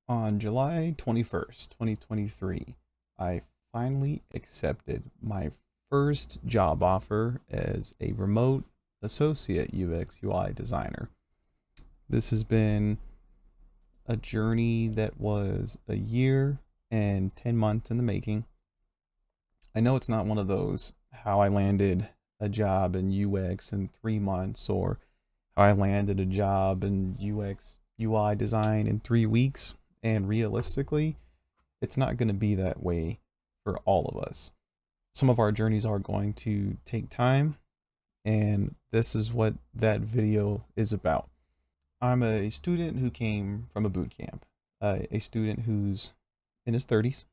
On July 21st, 2023, I finally accepted my first job offer as a remote associate UX UI designer. This has been a journey that was a year and 10 months in the making. I know it's not one of those how I landed a job in UX in 3 months or how I landed a job in UX UI design in 3 weeks. And realistically, it's not going to be that way for all of us. Some of our journeys are going to take time, and this is what that video is about. I'm a student who came from a boot camp, a student who's in his 30s.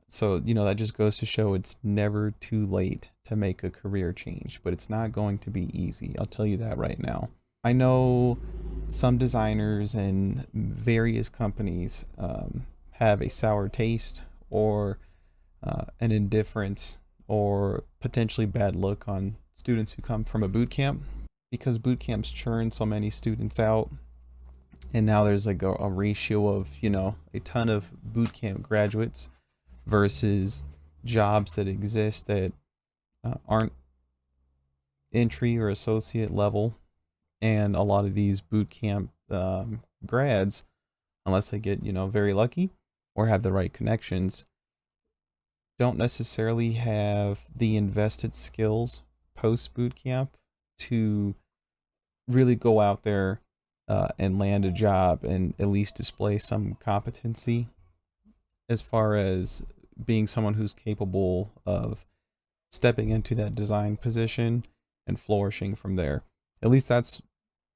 So, that just goes to show it's never too late to make a career change, but it's not going to be easy. I'll tell you that right now. I know some designers and various companies have a sour taste or an indifference or potentially bad look on students who come from a boot camp because boot camps churn so many students out. And now there's like a ratio of, a ton of boot camp graduates versus jobs that exist that aren't entry or associate level. And a lot of these boot camp grads, unless they get, very lucky or have the right connections, don't necessarily have the invested skills post boot camp to really go out there and land a job and at least display some competency as far as being someone who's capable of stepping into that design position and flourishing from there. At least that's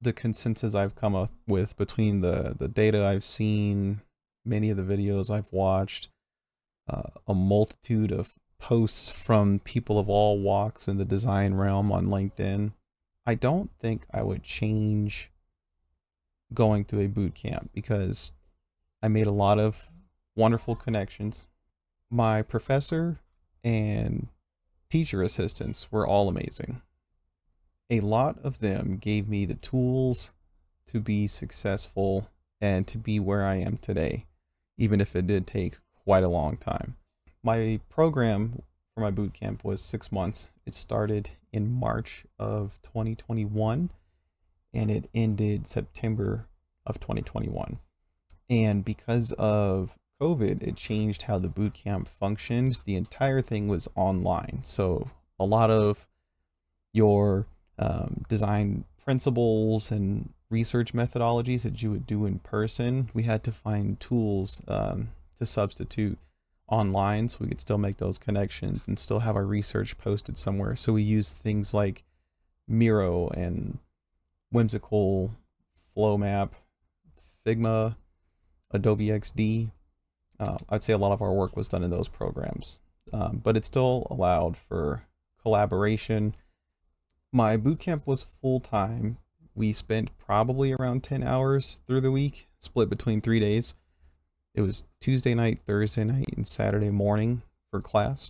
the consensus I've come up with between the data I've seen, many of the videos I've watched, a multitude of posts from people of all walks in the design realm on LinkedIn. I don't think I would change going through a boot camp because I made a lot of wonderful connections. My professor and teacher assistants were all amazing. A lot of them gave me the tools to be successful and to be where I am today, even if it did take quite a long time. My program for my boot camp was 6 months. It started in March of 2021 and it ended September of 2021. And because of COVID, it changed how the boot camp functioned. The entire thing was online. So a lot of your design principles and research methodologies that you would do in person, we had to find tools to substitute online so we could still make those connections and still have our research posted somewhere. So we used things like Miro and Whimsical, Flowmap, Figma, Adobe XD. I'd say a lot of our work was done in those programs, but it still allowed for collaboration. My boot camp was full time. We spent probably around 10 hours through the week, split between 3 days. It was Tuesday night, Thursday night, and Saturday morning for class.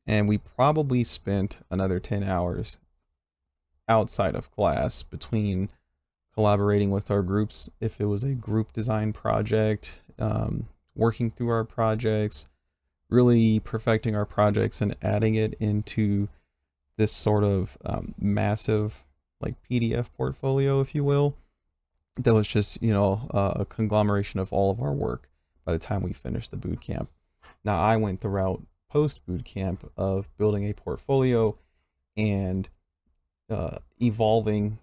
And we probably spent another 10 hours outside of class between collaborating with our groups if it was a group design project, working through our projects, really perfecting our projects and adding it into this sort of massive like PDF portfolio, if you will, that was just, a conglomeration of all of our work by the time we finished the boot camp. Now I went the route post boot camp of building a portfolio and evolving,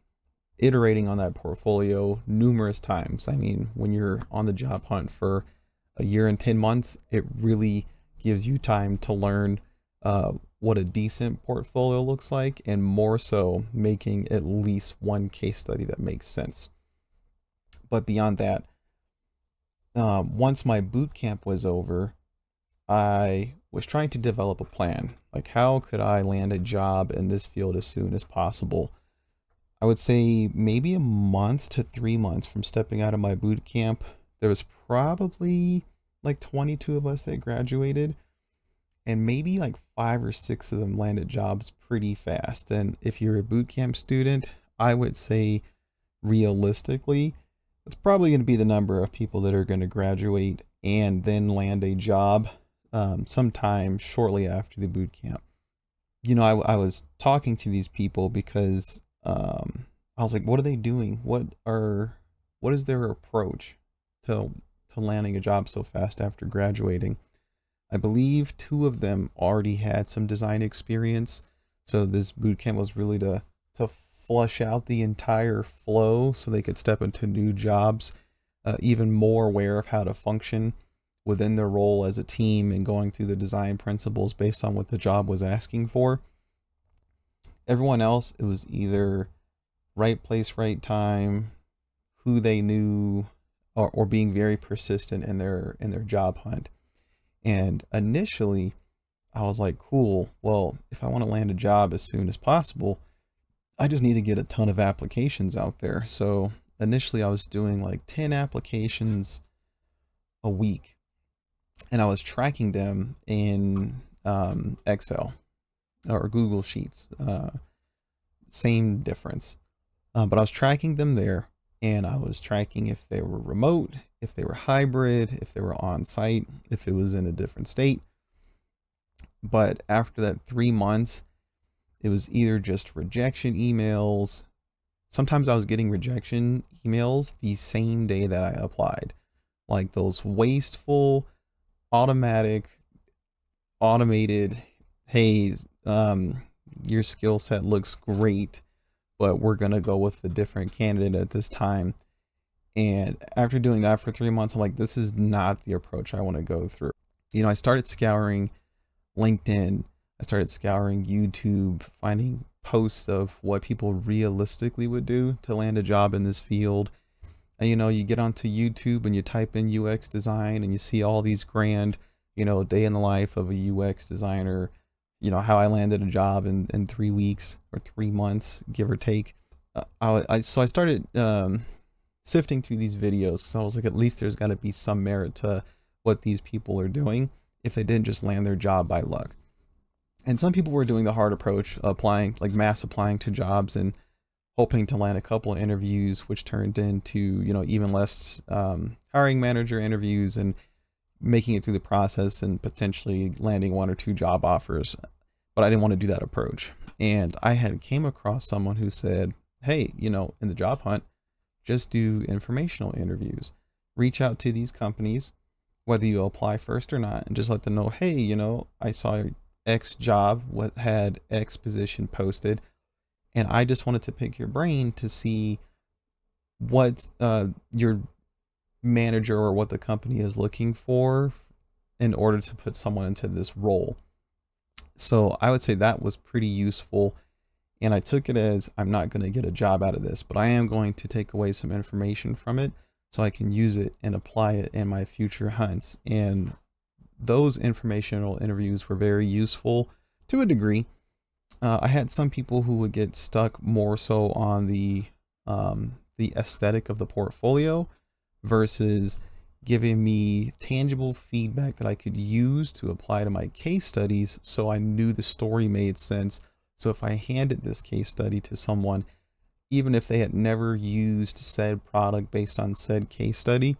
iterating on that portfolio numerous times. I mean, when you're on the job hunt for a year and 10 months, it really gives you time to learn what a decent portfolio looks like, and more so making at least one case study that makes sense. But beyond that, once my boot camp was over, I was trying to develop a plan. Like, how could I land a job in this field as soon as possible? I would say maybe a month to 3 months from stepping out of my boot camp, there was probably like 22 of us that graduated, and maybe like 5 or 6 of them landed jobs pretty fast. And if you're a boot camp student, I would say realistically, It's probably going to be the number of people that are going to graduate and then land a job sometime shortly after the boot camp. I was talking to these people because I was like, what are they doing? What is their approach to landing a job so fast after graduating? I believe two of them already had some design experience, so this boot camp was really to flush out the entire flow so they could step into new jobs, even more aware of how to function within their role as a team and going through the design principles based on what the job was asking for. Everyone else, it was either right place, right time, who they knew, or being very persistent in their job hunt. And initially, I was like, cool, well, if I want to land a job as soon as possible, I just need to get a ton of applications out there. So initially, I was doing like 10 applications a week, and I was tracking them in Excel or Google Sheets. Same difference. But I was tracking them there, and I was tracking if they were remote, if they were hybrid, if they were on site, if it was in a different state. But after that 3 months, it was either just rejection emails. Sometimes I was getting rejection emails the same day that I applied. Like those wasteful, automated, hey, your skill set looks great, but we're going to go with a different candidate at this time. And after doing that for 3 months, I'm like, this is not the approach I want to go through. I started scouring LinkedIn. I started scouring YouTube, finding posts of what people realistically would do to land a job in this field. And, you get onto YouTube and you type in UX design and you see all these grand, day in the life of a UX designer, how I landed a job in 3 weeks or 3 months, give or take. So I started sifting through these videos because I was like, at least there's got to be some merit to what these people are doing if they didn't just land their job by luck. And some people were doing the hard approach, applying, like mass applying to jobs and hoping to land a couple of interviews, which turned into, even less hiring manager interviews and making it through the process and potentially landing 1 or 2 job offers. But I didn't want to do that approach. And I had came across someone who said, hey, in the job hunt, just do informational interviews. Reach out to these companies, whether you apply first or not, and just let them know, hey, I saw X job, what had X position posted, and I just wanted to pick your brain to see what your manager or what the company is looking for in order to put someone into this role. So I would say that was pretty useful, and I took it as I'm not going to get a job out of this, but I am going to take away some information from it so I can use it and apply it in my future hunts. And those informational interviews were very useful to a degree. I had some people who would get stuck more so on the aesthetic of the portfolio versus giving me tangible feedback that I could use to apply to my case studies so I knew the story made sense. So if I handed this case study to someone, even if they had never used said product based on said case study,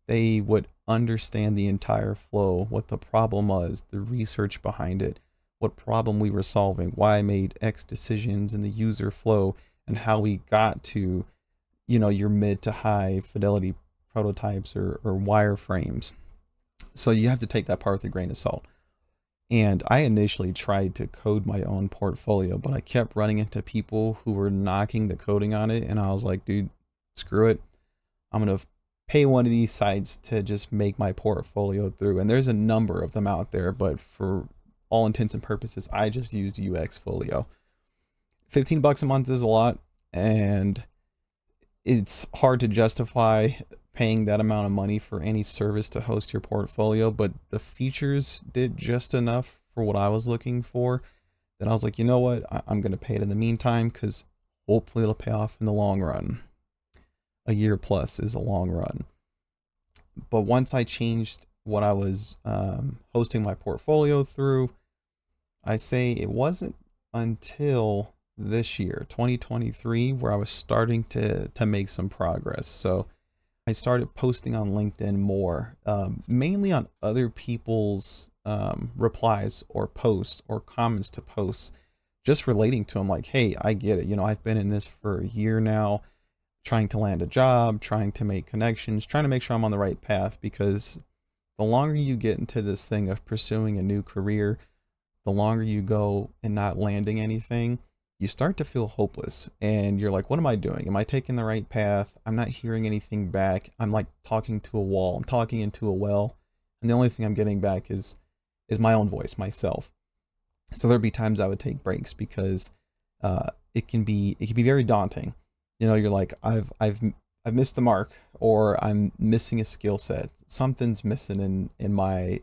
they would understand the entire flow, what the problem was, the research behind it, what problem we were solving, why I made X decisions in the user flow, and how we got to, your mid to high fidelity prototypes or wireframes. So you have to take that part with a grain of salt. And I initially tried to code my own portfolio, but I kept running into people who were knocking the coding on it. And I was like, dude, screw it. I'm going to pay one of these sites to just make my portfolio through. And there's a number of them out there, but for all intents and purposes, I just used UXFolio. $15 a month is a lot, and it's hard to justify paying that amount of money for any service to host your portfolio, but the features did just enough for what I was looking for that I was like, you know what, I'm going to pay it in the meantime because hopefully it'll pay off in the long run. A year plus is a long run. But once I changed what I was hosting my portfolio through, I say it wasn't until this year, 2023, where I was starting to make some progress. So I started posting on LinkedIn more, mainly on other people's replies or posts or comments to posts, just relating to them like, hey, I get it. I've been in this for a year now, trying to land a job, trying to make connections, trying to make sure I'm on the right path, because the longer you get into this thing of pursuing a new career, the longer you go and not landing anything, you start to feel hopeless and you're like, what am I doing? Am I taking the right path? I'm not hearing anything back. I'm like talking to a wall. I'm talking into a well. And the only thing I'm getting back is my own voice, myself. So there'd be times I would take breaks because it can be very daunting. You're like, I've missed the mark, or I'm missing a skill set. Something's missing in my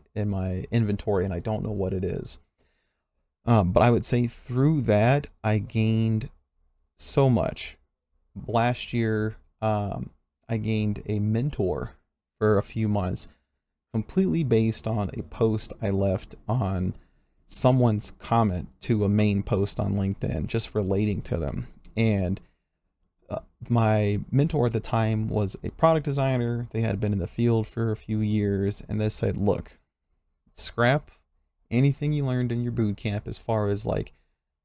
inventory and I don't know what it is. But I would say through that, I gained so much. Last year, I gained a mentor for a few months, completely based on a post I left on someone's comment to a main post on LinkedIn, just relating to them. And my mentor at the time was a product designer. They had been in the field for a few years, and they said, look, scrap anything you learned in your boot camp as far as like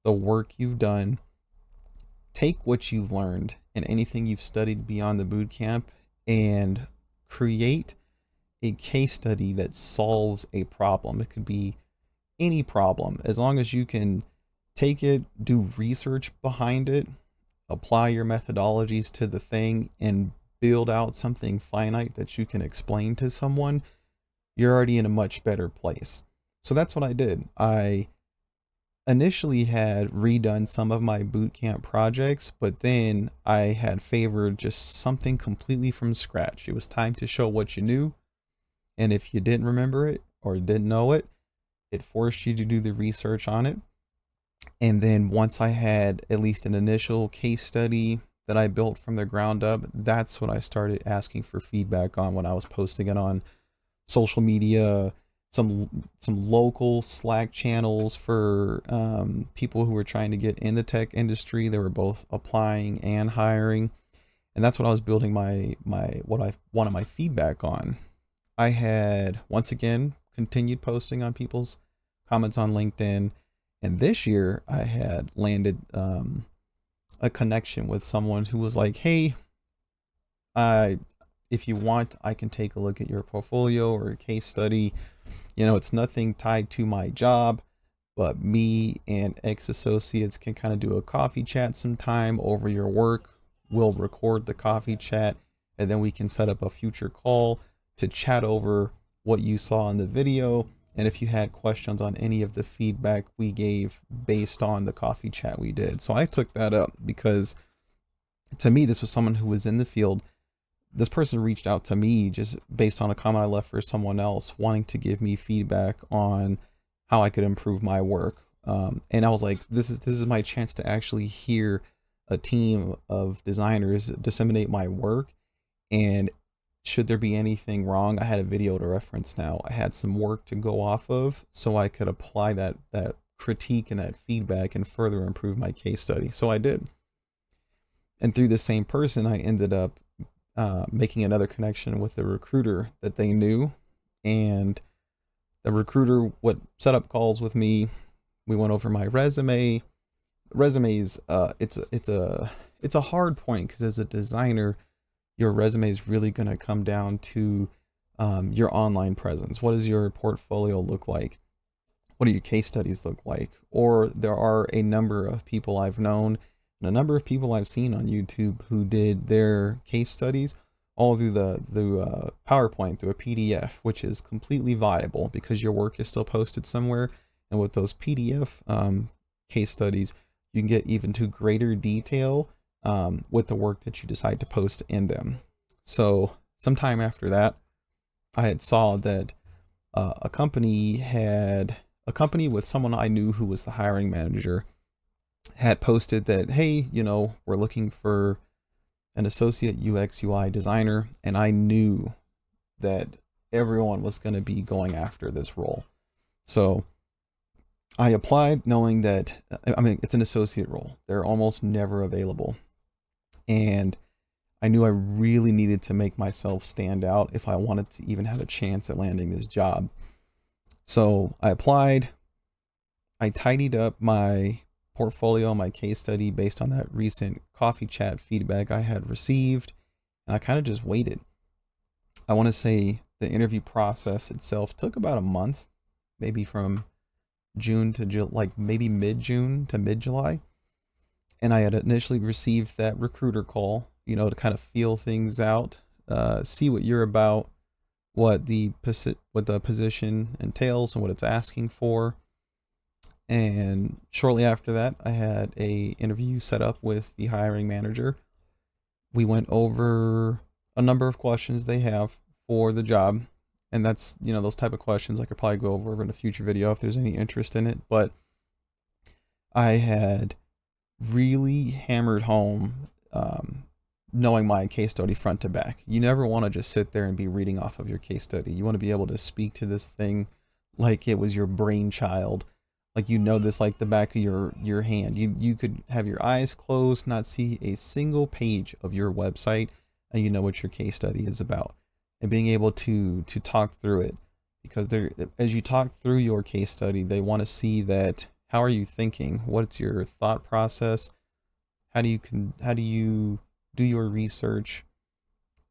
the work you've done. Take what you've learned and anything you've studied beyond the boot camp and create a case study that solves a problem. It could be any problem, as long as you can take it, do research behind it, apply your methodologies to the thing, and build out something finite that you can explain to someone. You're already in a much better place. So that's what I did. I initially had redone some of my bootcamp projects, but then I had favored just something completely from scratch. It was time to show what you knew. And if you didn't remember it or didn't know it, it forced you to do the research on it. And then once I had at least an initial case study that I built from the ground up, that's when I started asking for feedback on, when I was posting it on social media, some local Slack channels for people who were trying to get in the tech industry. They were both applying and hiring, and that's what I was building what I wanted my feedback on. I had once again continued posting on people's comments on LinkedIn, and this year I had landed a connection with someone who was like, hey, if you want, I can take a look at your portfolio or a case study. It's nothing tied to my job, but me and ex-associates can kind of do a coffee chat sometime over your work. We'll record the coffee chat, and then we can set up a future call to chat over what you saw in the video. And if you had questions on any of the feedback we gave based on the coffee chat we did. So I took that up because to me, this was someone who was in the field. This person reached out to me just based on a comment I left for someone else, wanting to give me feedback on how I could improve my work. And I was like, this is my chance to actually hear a team of designers disseminate my work. And should there be anything wrong, I had a video to reference now. I had some work to go off of so I could apply that critique and that feedback and further improve my case study. So I did. And through the same person, I ended up making another connection with the recruiter that they knew, and the recruiter would set up calls with me. We went over my resume. Resumes, it's a hard point because as a designer, your resume is really going to come down to your online presence. What does your portfolio look like? What do your case studies look like? Or there are a number of people I've known and a number of people I've seen on YouTube who did their case studies all through the PowerPoint, through a PDF, which is completely viable because your work is still posted somewhere. And with those PDF case studies, you can get even to greater detail with the work that you decide to post in them. So sometime after that, I had saw that a company with someone I knew who was the hiring manager had posted that, hey, we're looking for an associate UX UI designer. And I knew that everyone was going to be going after this role. So I applied knowing that, it's an associate role. They're almost never available. And I knew I really needed to make myself stand out if I wanted to even have a chance at landing this job. So I applied. I tidied up my portfolio, my case study based on that recent coffee chat feedback I had received, and I kind of just waited. I want to say the interview process itself took about a month, maybe from June to like maybe mid-June to mid-July. And I had initially received that recruiter call, you know, to kind of feel things out, see what you're about, what the position entails and what it's asking for. And shortly after that, I had a interview set up with the hiring manager. We went over a number of questions they have for the job. And that's, you know, those type of questions I could probably go over in a future video if there's any interest in it. But I had really hammered home knowing my case study front to back. You never want to just sit there and be reading off of your case study. You want to be able to speak to this thing like it was your brainchild, like you know this like the back of your hand. You could have your eyes closed, not see a single page of your website, and you know what your case study is about. And being able to talk through it, because as you talk through your case study, they want to see that how are you thinking? What's your thought process? How do you do your research?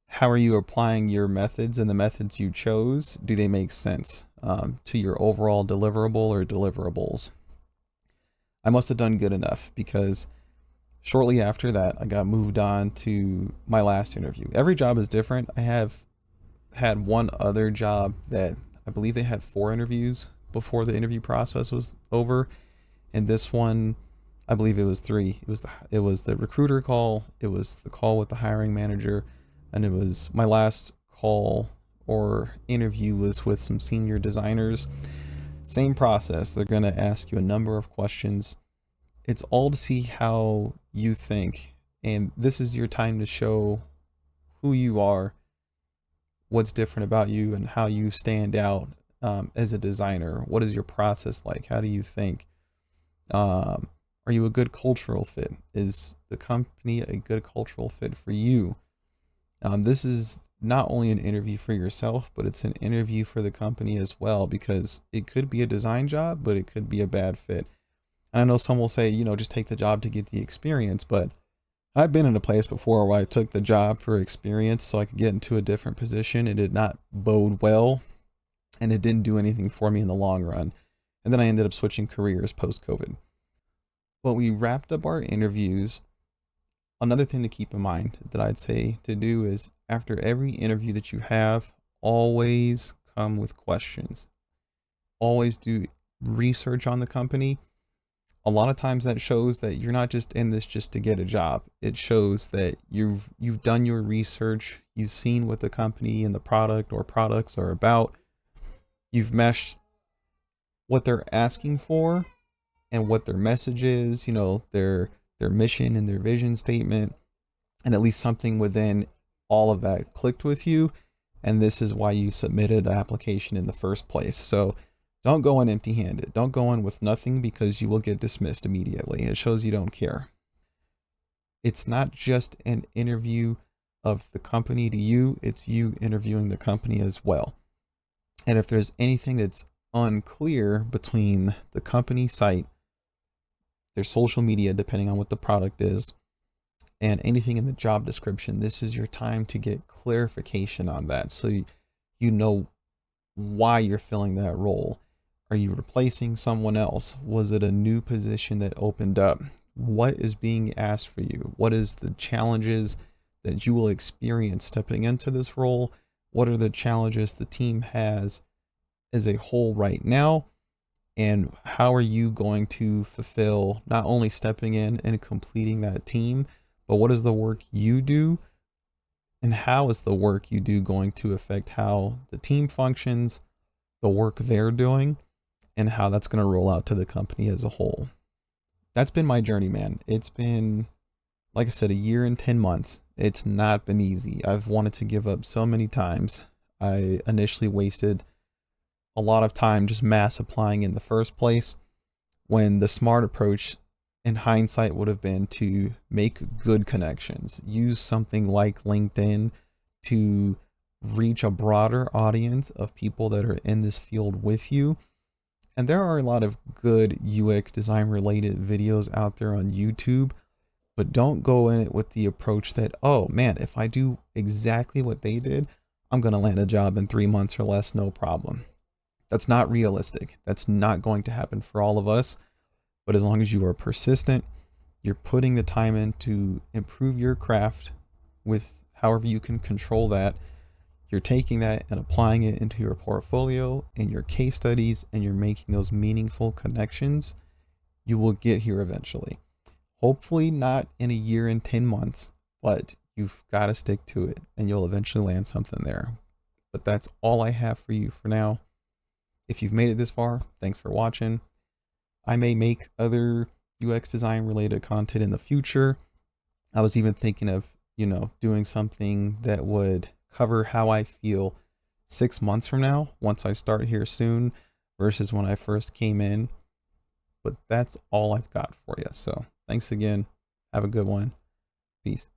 How are you applying your methods, and the methods you chose, do they make sense to your overall deliverable or deliverables? I must have done good enough, because shortly after that, I got moved on to my last interview. Every job is different. I have had one other job that I believe they had 4 interviews before the interview process was over. And this one, I believe it was 3. It was the recruiter call, it was the call with the hiring manager, and it was my last call or interview was with some senior designers. Same process. They're going to ask you a number of questions. It's all to see how you think. And this is your time to show who you are, what's different about you, and how you stand out as a designer. What is your process like? How do you think? Are you a good cultural fit? Is the company a good cultural fit for you? This is not only an interview for yourself, but it's an interview for the company as well, because it could be a design job, but it could be a bad fit. And I know some will say, you know, just take the job to get the experience, but I've been in a place before where I took the job for experience so I could get into a different position. It did not bode well, and it didn't do anything for me in the long run. And then I ended up switching careers post-COVID. But we wrapped up our interviews. Another thing to keep in mind that I'd say to do is after every interview that you have, always come with questions. Always do research on the company. A lot of times that shows that you're not just in this just to get a job. It shows that you've done your research, you've seen what the company and the product or products are about. You've meshed what they're asking for and what their message is, you know, their mission and their vision statement, and at least something within all of that clicked with you. And this is why you submitted an application in the first place. So don't go in empty-handed. Don't go in with nothing, because you will get dismissed immediately. It shows you don't care. It's not just an interview of the company to you, it's you interviewing the company as well. And if there's anything that's unclear between the company site, their social media, depending on what the product is, and anything in the job description, this is your time to get clarification on that, so you know why you're filling that role. Are you replacing someone else? Was it a new position that opened up? What is being asked for you? What is the challenges that you will experience stepping into this role? What are the challenges the team has as a whole right now? And how are you going to fulfill not only stepping in and completing that team, but what is the work you do, and how is the work you do going to affect how the team functions, the work they're doing, and how that's going to roll out to the company as a whole. That's been my journey, man. It's been, like I said, a year and 10 months. It's not been easy. I've wanted to give up so many times. I initially wasted a lot of time just mass applying in the first place, when the smart approach in hindsight would have been to make good connections. Use something like LinkedIn to reach a broader audience of people that are in this field with you. And there are a lot of good UX design related videos out there on YouTube, but don't go in it with the approach that, oh man, if I do exactly what they did, I'm going to land a job in 3 months or less, no problem. That's not realistic. That's not going to happen for all of us. But as long as you are persistent, you're putting the time in to improve your craft with however you can control that. You're taking that and applying it into your portfolio and your case studies, and you're making those meaningful connections. You will get here eventually. Hopefully not in a year and 10 months, but you've got to stick to it and you'll eventually land something there. But that's all I have for you for now. If you've made it this far, thanks for watching. I may make other UX design related content in the future. I was even thinking of, doing something that would cover how I feel 6 months from now, once I start here soon versus when I first came in. But that's all I've got for you. So thanks again. Have a good one. Peace.